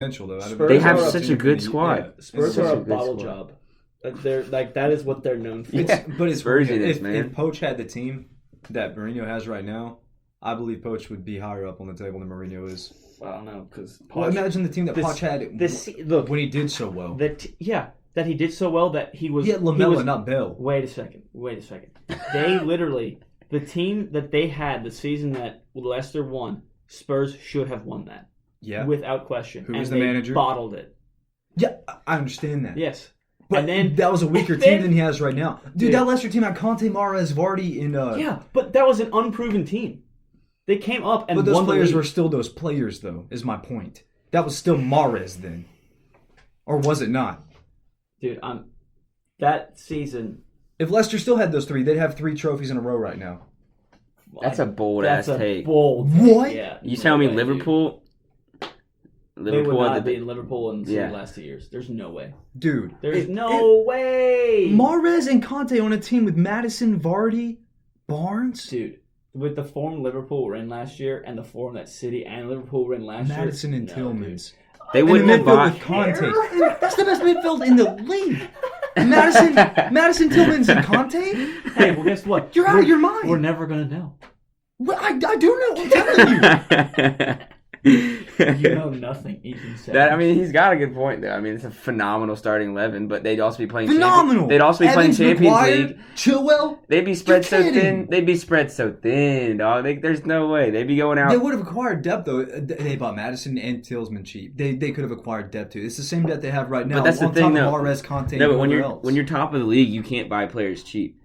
potential though. They have such a good squad. Spurs are a bottle job. They're like that is what they're known for. But it's version if man. If Poach had the team that Mourinho has right now, I believe Poach would be higher up on the table than Mourinho is. I don't know because imagine the team that Poach had when he did so well. That he did so well that he was. He had Lamella, not Bale. Wait a second. They literally the team that they had the season that Leicester won, Spurs should have won that. Yeah, without question. Who was the manager? Bottled it. Yeah, I understand that. Yes. But and then that was a weaker team than he has right now. Dude, that Leicester team had Conte, Mahrez, Vardy, and... Yeah, but that was an unproven team. They came up and won the league. But those players were still those players, though, is my point. That was still Mahrez then. Or was it not? Dude, that season... If Leicester still had those three, they'd have 3 trophies in a row right now. That's a bold-ass take. What? Yeah, you tell me Liverpool... They would not be in Liverpool in the last 2 years. There's no way. Dude. There's no way. Mahrez and Conte on a team with Maddison, Vardy, Barnes. Dude, with the form Liverpool were in last year and the form that City and Liverpool were in last year. Maddison and Tillmans. They wouldn't have bought with Conte. That's the best midfield in the league. Maddison, Tillmans, and Conte? Hey, well, guess what? You're out of your mind. We're never going to know. Well, I do know. I'm telling you. You know nothing, Ethan said. He's got a good point though. I mean, it's a phenomenal starting 11, but they'd also be playing phenomenal. They'd also be playing Champions League. Chilwell. They'd be spread so thin. They'd be spread so thin, dog. There's no way they'd be going out. They would have acquired depth though. They bought Maddison and Tillman cheap. They could have acquired depth too. It's the same depth they have right now. But that's the thing, though. Mahrez, Conte, no, but else. when you're top of the league, you can't buy players cheap.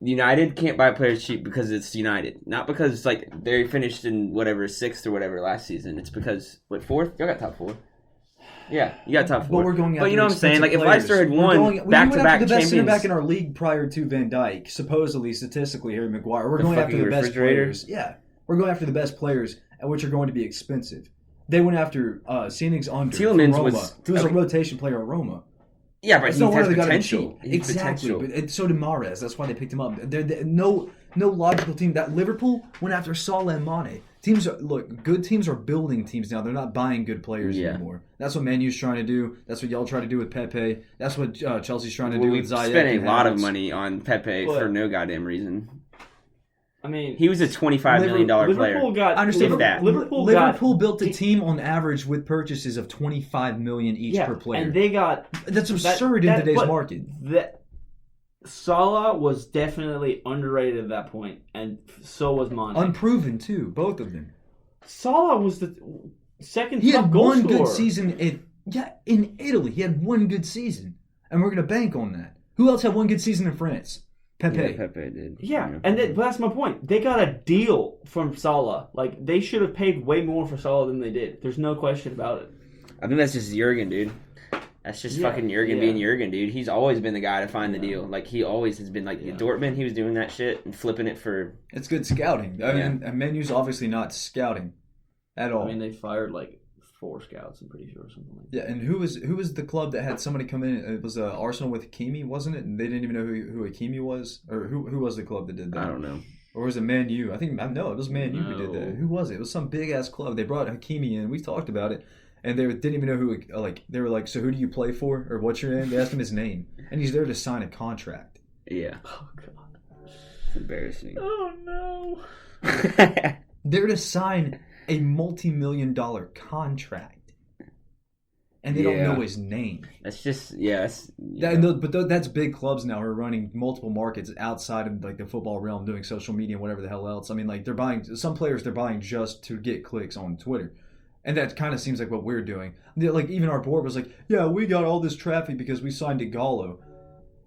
United can't buy players cheap because it's United, not because it's like they finished in whatever 6th or whatever last season. It's because 4th? Y'all got top 4. Yeah, you got top 4. But we're going after you know what I'm saying? Like players. If Leicester had won back-to-back the best center champions, back in our league prior to Van Dijk, supposedly, statistically, Harry Maguire. We're going after the best players. Yeah, we're going after the best players, which are going to be expensive. They went after Siening's under. Tielemans was a rotation player at Roma. Yeah, but he has potential. Exactly, but so did Mahrez. That's why they picked him up. No logical team. That Liverpool went after Salah and Mane. Good teams are building teams now. They're not buying good players anymore. That's what Man U's trying to do. That's what y'all try to do with Pepe. That's what Chelsea's trying to do with Ziyech. We spent a lot of money on Pepe for no goddamn reason. I mean, he was a $25 million player. I understand that. Liverpool built a team on average with purchases of $25 million each per player. And they got that's absurd in today's market. Salah was definitely underrated at that point, and so was Mane. Unproven too, both of them. Salah was the second He top had goal one scorer. good season in Italy. He had one good season, and we're going to bank on that. Who else had one good season in France? Pepe. Yeah, Pepe did. Yeah, but that's my point. They got a deal from Salah. Like, they should have paid way more for Salah than they did. There's no question about it. I think that's just Jurgen, dude. That's just fucking Jurgen being Jurgen, dude. He's always been the guy to find the deal. Like, he always has been, like, Dortmund, he was doing that shit and flipping it for... It's good scouting. I mean, Man U's obviously not scouting at all. I mean, they fired, like, 4 scouts, I'm pretty sure, or something like that. Yeah, and who was the club that had somebody come in? It was Arsenal with Hakimi, wasn't it? And they didn't even know who Hakimi was? Or who was the club that did that? I don't know. Or was it Man U? It was Man U who did that. Who was it? It was some big-ass club. They brought Hakimi in. We talked about it. And they didn't even know who, like, they were like, so who do you play for? Or what's your name? They asked him his name. And he's there to sign a contract. Yeah. Oh, God. It's embarrassing. Oh, no. They're to sign a multi-million-dollar contract. And they don't know his name. That's just, that's big clubs now who are running multiple markets outside of like the football realm, doing social media and whatever the hell else. I mean, like, they're buying just to get clicks on Twitter. And that kind of seems like what we're doing. Like, even our board was like, yeah, we got all this traffic because we signed Igalo.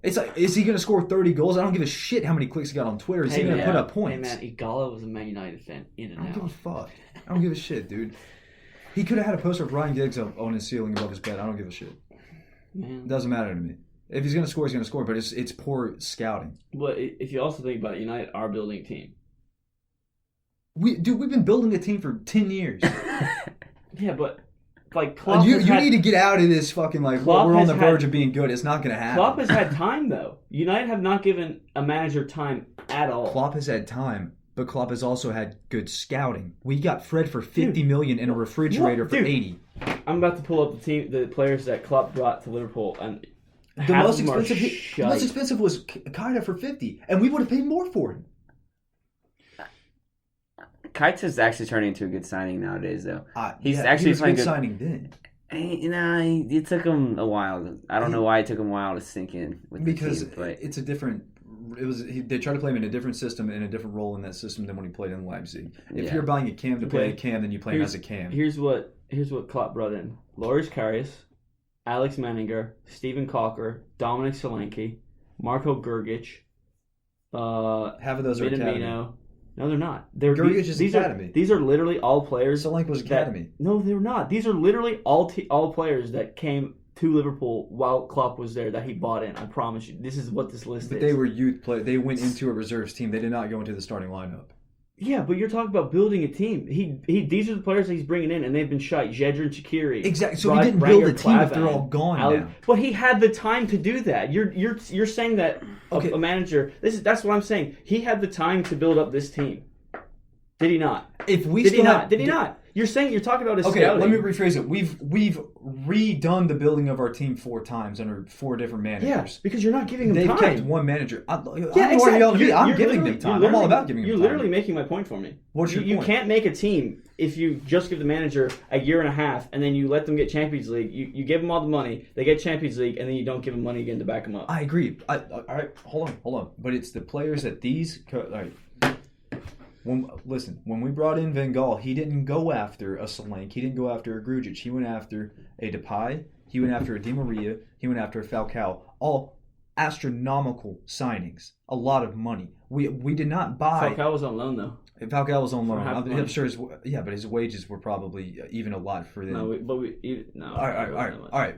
It's like, is he going to score 30 goals? I don't give a shit how many clicks he got on Twitter. Is he going to put up points? Hey, man, Igalo was a Man United fan in and out. I don't give a fuck. I don't give a shit, dude. He could have had a poster of Ryan Giggs on his ceiling above his bed. I don't give a shit. Man. It doesn't matter to me. If he's going to score, he's going to score. But it's poor scouting. But if you also think about it, United are building a team. We've been building a team for 10 years. Yeah, but like Klopp you need to get out of this fucking like we're on the verge of being good. It's not going to happen. Klopp has had time though. United have not given a manager time at all. Klopp has had time but Klopp has also had good scouting. We got Fred for $50 million and a refrigerator for $80. I'm about to pull up the players that Klopp brought to Liverpool, and The most expensive was Kaida for $50, and we would have paid more for him. Kites is actually turning into a good signing nowadays, though. He was a good signing then. It took him a while. I don't know why it took him a while to sink in with because the team, but it's a different. They tried to play him in a different system and a different role in that system than when he played in Leipzig. If you're buying a cam to play a cam, then you play him as a cam. Here's what Klopp brought in: Loris Karius, Alex Menninger, Steven Cocker, Dominic Solanke, Marko Grgic. Half of those are academy. No, they're not. Grgic is academy. These are literally all players. Solanke was academy. No, they're not. These are literally all players that came to Liverpool while Klopp was there that he bought in. I promise you. This is what this list is. But they were youth players. They went into a reserves team. They did not go into the starting lineup. Yeah, but you're talking about building a team. These are the players that he's bringing in, and they've been shite. Jedra and Shaqiri. Exactly. So he didn't build a team if they're all gone now. But he had the time to do that. You're saying that a manager. That's what I'm saying. He had the time to build up this team. Did he not? Did he not? You're talking about his scouting. Let me rephrase it. We've redone the building of our team 4 times under 4 different managers. Yeah, because you're not giving them They've time. kept one manager. Exactly. I'm giving them time. I'm all about giving them time. You're literally making my point for me. What's your point? You can't make a team if you just give the manager a year and a half and then you let them get Champions League. You give them all the money, they get Champions League, and then you don't give them money again to back them up. I agree. All right, hold on. But it's the players that these. All right. When we brought in Van Gaal, he didn't go after a Solanke. He didn't go after a Grujic. He went after a Depay. He went after a Di Maria. He went after a Falcao. All astronomical signings. A lot of money. We did not buy. Falcao was on loan, though. Falcao was on loan. I'm sure but his wages were probably even a lot for them. No. All right.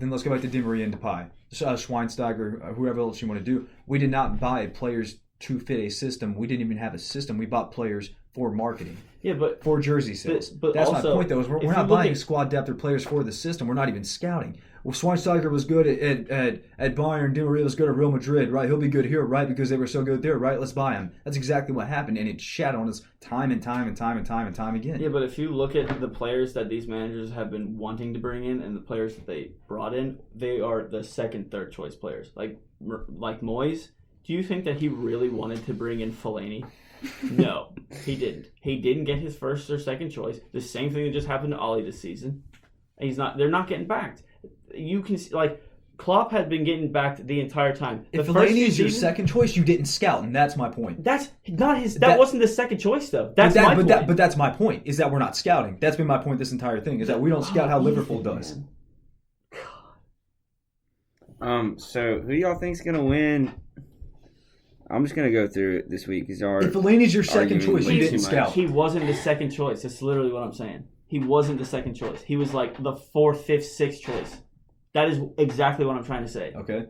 Then let's go back to Di Maria and Depay. Schweinsteiger, whoever else you want to do. We did not buy players to fit a system. We didn't even have a system. We bought players for marketing. Yeah, but for jersey sales. But that's also, my point, though. Is we're not buying squad depth or players for the system. We're not even scouting. Well, Schweinsteiger was good at Bayern. Di Maria was good at Real Madrid, right? He'll be good here, right? Because they were so good there, right? Let's buy him. That's exactly what happened, and it shat on us time and time again. Yeah, but if you look at the players that these managers have been wanting to bring in and the players that they brought in, they are the second, third choice players. Like Moyes. Do you think that he really wanted to bring in Fellaini? No, he didn't. He didn't get his first or second choice. The same thing that just happened to Ollie this season. They're not getting backed. You can see, Klopp had been getting backed the entire time. If Fellaini is your second choice, you didn't scout, and that's my point. That's not his. That wasn't the second choice, though. That's my point. But that's my point. Is that we're not scouting. That's been my point this entire thing. Is that we don't scout how Liverpool does. So who do y'all think's gonna win? I'm just going to go through it this week. If Fellaini's your second choice, you didn't scout. He wasn't the second choice. That's literally what I'm saying. He wasn't the second choice. He was like the 4th, 5th, 6th choice. That is exactly what I'm trying to say. Okay.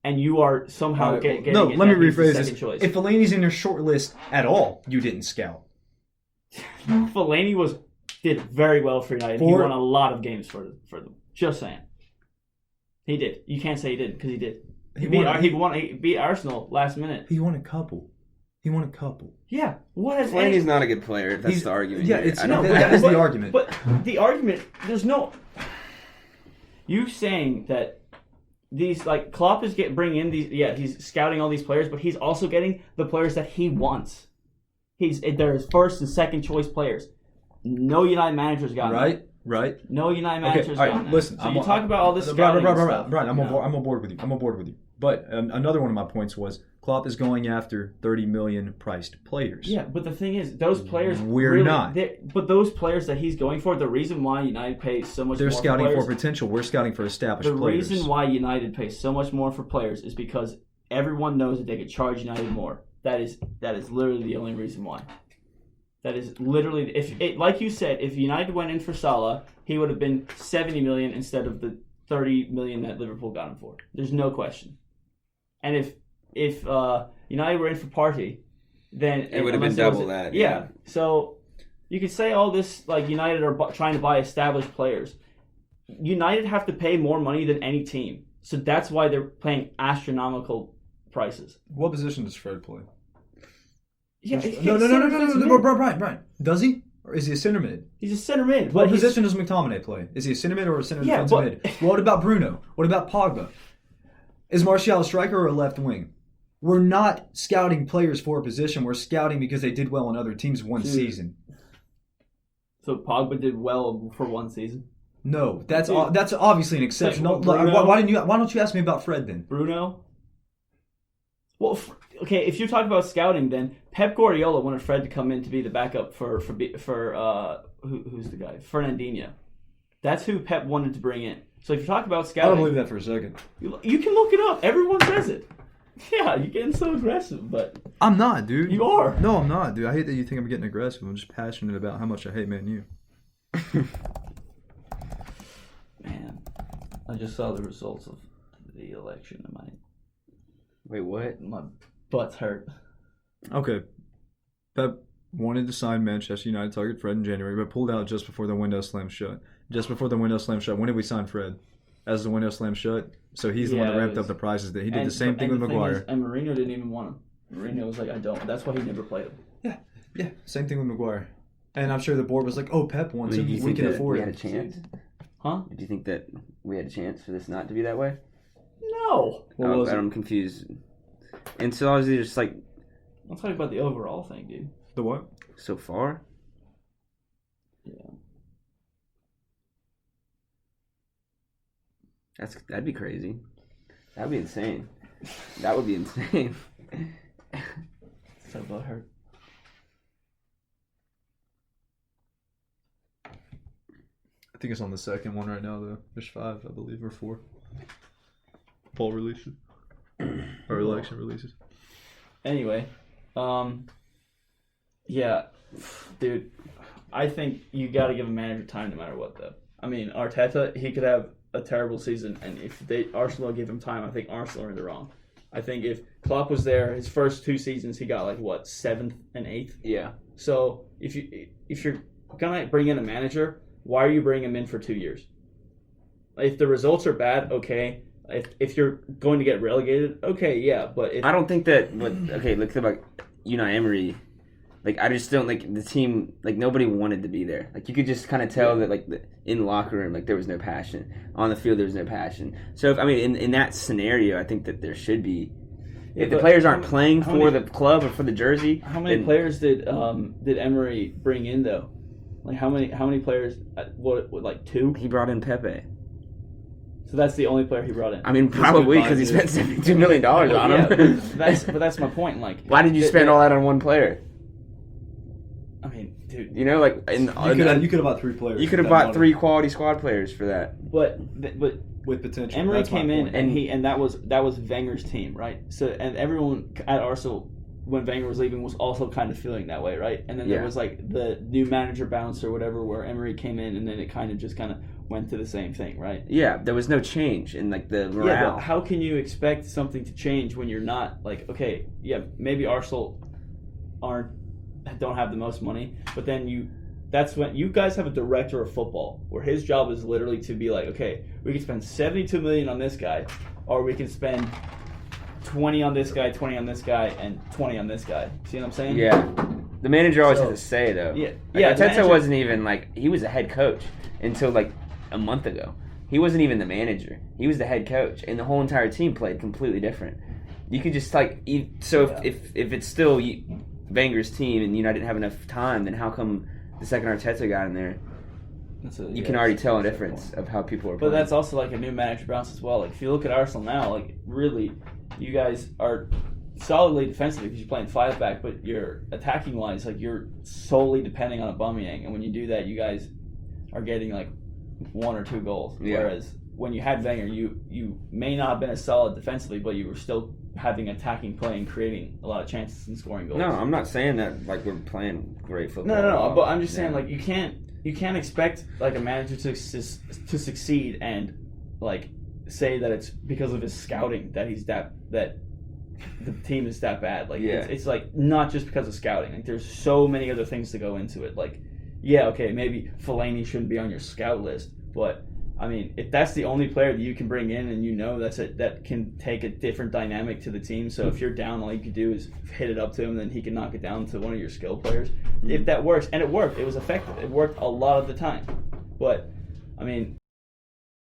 And you are somehow getting No, let me rephrase this. Choice. If Fellaini's in your short list at all, you didn't scout. Fellaini did very well for United. He won a lot of games for them. Just saying. He did. You can't say he didn't because he did. He beat Arsenal last minute. He won a couple. Yeah. Fellaini's not a good player. That's the argument. Yeah, that is the argument. But the argument, there's no. You saying that these Klopp is bringing in these. Yeah, he's scouting all these players, but he's also getting the players that he wants. They're his first and second choice players. No United managers got them. Right. No United managers got them. Listen. So you talk about all this scouting stuff. Brian, I'm on board with you. But another one of my points was Klopp is going after 30 million priced players. Yeah, but the thing is, those players we're not. But those players that he's going for, the reason why United pays so much they're more scouting for players, for potential. We're scouting for established players. The reason why United pays so much more for players is because everyone knows that they could charge United more. That is literally the only reason why. That is literally like you said, if United went in for Salah, he would have been 70 million instead of the 30 million that Liverpool got him for. There's no question. And if United were in for Partey, then it would have been double that. Yeah. So you could say all this United are trying to buy established players. United have to pay more money than any team, so that's why they're paying astronomical prices. What position does Fred play? Yeah, No, Brian. Does he? Or is he a center mid? He's a center mid. What position does McTominay play? Is he a center mid or a center defensive mid? What about Bruno? What about Pogba? Is Martial a striker or a left wing? We're not scouting players for a position. We're scouting because they did well on other teams one season. So Pogba did well for one season? No, that's obviously an exception. Why don't you ask me about Fred then? Bruno? Well, okay, if you're talking about scouting, then Pep Guardiola wanted Fred to come in to be the backup for who's the guy? Fernandinho. That's who Pep wanted to bring in. So if you talk about scouting, I don't believe that for a second. You can look it up. Everyone says it. Yeah, you're getting so aggressive, but I'm not, dude. You are. No, I'm not, dude. I hate that you think I'm getting aggressive. I'm just passionate about how much I hate Man U. Man, I just saw the results of the election and Wait, what? my butt's hurt. Okay. Pep wanted to sign Manchester United target Fred in January, but pulled out just before the window slammed shut. When did we sign Fred? As the window slammed shut? So he's the one that ramped up the prices. That he did the same thing with Maguire. And Mourinho didn't even want him. Mourinho was like, I don't. That's why he never played him. Yeah. Same thing with Maguire. And I'm sure the board was like, oh, Pep wants him. We can afford it. We had a chance? Huh? Did you think that we had a chance for this not to be that way? No. I'm confused. And so I was just like... I'm talking about the overall thing, dude. The what? So far? Yeah. That'd be crazy. That'd be insane. That would be insane. So butt hurt. I think it's on the second one right now, though. There's 5, I believe, or 4. Poll releases. Or election releases. Anyway, yeah, dude, I think you got to give a manager time no matter what, though. I mean, Arteta, he could have a terrible season, and if Arsenal give him time, I think Arsenal are in the wrong. I think if Klopp was there, his first 2 seasons, he got 7th and 8th. Yeah. So if you're gonna bring in a manager, why are you bringing him in for 2 years? If the results are bad, okay. If you're going to get relegated, okay, yeah. But I don't think that. Look about Unai Emery. I just don't the team. Nobody wanted to be there. You could just kind of tell that in the locker room, there was no passion. On the field, there was no passion. So in that scenario, I think that there should be. If the players aren't playing for the club or for the jersey, how many players did Emery bring in though? How many players? What 2? He brought in Pepe. So that's the only player he brought in. I mean, probably because he spent $72 million on him. But that's my point. Why did you spend all that on one player? I mean, dude. You could have bought 3 players. You could have bought 3 quality squad players for that. But with potential. Emery came in and that was Wenger's team, right? So and everyone at Arsenal when Wenger was leaving was also kind of feeling that way, right? And then there was the new manager bounce or whatever where Emery came in and then it kind of went to the same thing, right? Yeah, there was no change in the morale. Yeah, but how can you expect something to change when you're not maybe Arsenal don't have the most money, but then that's when you guys have a director of football where his job is literally to be okay, we can spend $72 million on this guy, or we can spend 20 on this guy, 20 on this guy, and 20 on this guy. See what I'm saying? Yeah. The manager always has to say, though. Yeah. Arteta wasn't even, he was a head coach until, a month ago. He wasn't even the manager. He was the head coach, and the whole entire team played completely different. You could just, if it's still Wenger's team and United didn't have enough time, then how come the second Arteta got in there? You can already tell a difference of how people are playing. But that's also, a new manager bounce as well. If you look at Arsenal now, really, you guys are solidly defensively because you're playing 5-back, but you're attacking-wise, you're solely depending on Aubameyang. And when you do that, you guys are getting, 1 or 2 goals. Yeah. Whereas when you had Wenger, you may not have been as solid defensively, but you were still having attacking play and creating a lot of chances and scoring goals. No, I'm not saying that, we're playing great football. No, but I'm just saying, you can't expect, a manager to succeed and, say that it's because of his scouting that that the team is that bad. It's not just because of scouting. There's so many other things to go into it. Maybe Fellaini shouldn't be on your scout list, but I mean, if that's the only player that you can bring in, and that can take a different dynamic to the team. So if you're down, all you can do is hit it up to him, then he can knock it down to one of your skill players. If that works, and it worked, it was effective. It worked a lot of the time. But I mean,